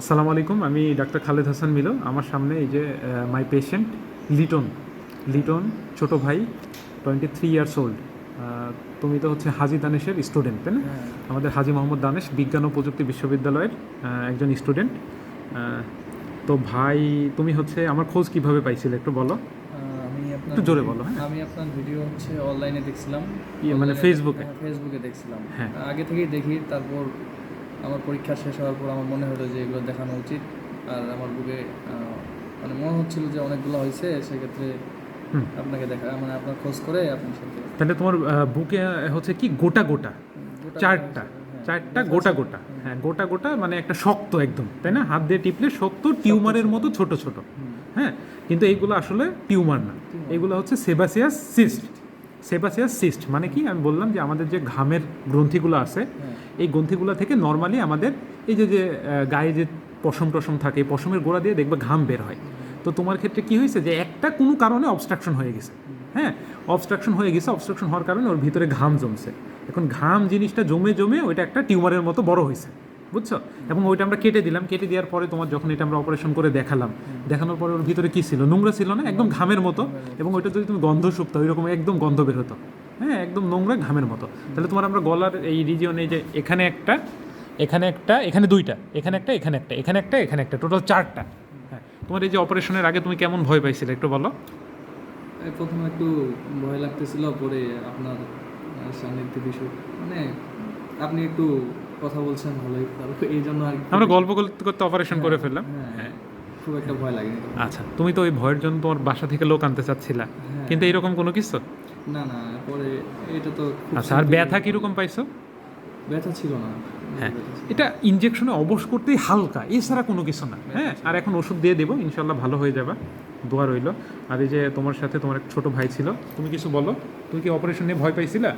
আসসালামু আলাইকুম, আমি ডাক্তার খালেদ হাসান মিলো। আমার সামনে এই যে মাই পেশেন্ট লিটন। লিটন ছোট ভাই, 23 ইয়ার্স ওল্ড। তুমি তো হচ্ছে হাজি দানেশের স্টুডেন্ট, তাই না? হ্যাঁ। আমাদের হাজি মোহাম্মদ দানেশ বিজ্ঞান ও প্রযুক্তি বিশ্ববিদ্যালয়ের একজন স্টুডেন্ট। তো ভাই, তুমি হচ্ছে আমার খোঁজ কিভাবে পাইছিলে একটু বলো। আমি আপনার একটু জোরে বলো। হ্যাঁ, আমি আপনার ভিডিও হচ্ছে অনলাইনে দেখছিলাম। মানে ফেসবুকে? ফেসবুকে দেখছিলাম। হ্যাঁ। আগে থেকেই দেখি, তারপর আমার পরীক্ষা শেষ হওয়ার পর আমার মনে হলো যে এগুলো দেখানো উচিত। আর আমার বুকে মানে মনে হচ্ছিল যে অনেকগুলো হয়েছে, সেক্ষেত্রে হুম। আপনাকে দেখা, মানে আপনার খোঁজ করে আপনার সাথে তাহলে তোমার বুকে হচ্ছে কি গোটা গোটা গোটা চারটা হ্যাঁ, চারটা ব্যথা গোটা ছিল। গোটা, হ্যাঁ গোটা গোটা, মানে একটা শক্ত একদম, তাই না? হাত দিয়ে টিপলে শক্ত টিউমারের মতো ছোট ছোট। হ্যাঁ, কিন্তু এইগুলো আসলে টিউমার না, এইগুলো হচ্ছে সেবাসিয়াস সিস্ট। সেবাসিয়াস সিস্ট মানে কি, আমি বললাম যে আমাদের যে ঘামের গ্রন্থিগুলো আছে, হ্যাঁ। এই গ্রন্থিগুলো থেকে নর্মালি আমাদের এই যে যে গায়ে যে পশম টশম থাকে, এই পশমের গোড়া দিয়ে দেখবে ঘাম বের হয়। তো তোমার ক্ষেত্রে কি হয়েছে যে একটা কোনো কারণে অবস্ট্রাকশন হয়ে গেছে। হ্যাঁ, অবস্ট্রাকশন হয়ে গেছে, অবস্ট্রাকশন হওয়ার কারণে ওর ভিতরে ঘাম জমছে। এখন ঘাম জিনিসটা জমে জমে ওইটা একটা টিউমারের মতো বড় হয়েছে, বুঝছো? এবং ওইটা আমরা কেটে দিলাম, কেটে দেওয়ার পরে তোমার যখন এটা আমরা অপারেশন করে দেখালাম, দেখানোর পরে ওর ভিতরে কী ছিল, নোংরা ছিল না, একদম ঘামের মতো। এবং ওইটা যদি তুমি গন্ধ শুকতো, ওইরকম একদম গন্ধ বের হতো। হ্যাঁ, একদম নোংরা ঘামের মতো। তাহলে তোমার আমরা গলার এই রিজিয়নে, যে এখানে একটা, এখানে একটা, এখানে দুইটা, এখানে একটা, এখানে একটা, এখানে একটা, এখানে একটা, টোটাল চারটা। হ্যাঁ, তোমার এই যে অপারেশনের আগে তুমি কেমন ভয় পাইছিলে একটু বলো। প্রথমে একটু ভয় লাগতেছিল, পরে আপনার সান্নিধ্যে বিষয়, মানে আপনি একটু কথা বলছেন ভালোই, তারপর এই জন্য আর কি আমরা গল্প করতে করতে অপারেশন করে ফেললাম। হ্যাঁ, খুব একটা ভয় লাগেনি তখন। আচ্ছা, তুমি তো ওই ভয়ের জন্য তোমার বাসা থেকে লোক আনতে চাচ্ছিলা, হ্যাঁ। কিন্তু এইরকম কোনো কিছু? না না, পরে এটা তো খুব আচ্ছা, আর simple। ব্যথা কীরকম পাইছো? ব্যথা ছিল না। হ্যাঁ, ব্যথা ছিল না। এটা ইনজেকশনে অবশ করতেই হালকা, এছাড়া কোনো কিছু না। হ্যাঁ, আর এখন ওষুধ দিয়ে দেবো, ইনশাল্লাহ ভালো হয়ে যাবে, দোয়া রইলো। আর এই যে তোমার সাথে তোমার এক ছোটো ভাই ছিল, তুমি কিছু বলো। তুমি কি অপারেশন নিয়ে ভয় পাইছিলা?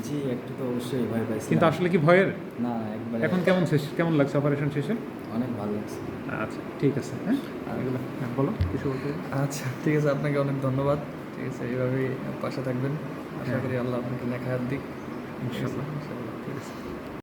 জি, একটু তো অবশ্যই ভয় পাইছি। কিন্তু আসলে কি ভয়ের? না, একবারে এখন কেমন লাগছে অপারেশন শেষে? অনেক ভালো লাগছে। আচ্ছা, ঠিক আছে। হ্যাঁ, এগুলো বলো কিছু বলতে। আচ্ছা, ঠিক আছে, আপনাকে অনেক ধন্যবাদ। ঠিক আছে, এইভাবেই পাশে থাকবেন। আশা হ্যাঁ। করি আল্লাহ আপনাকে নেখায়াত দিক। ইনশাল্লাহ। ঠিক আছে।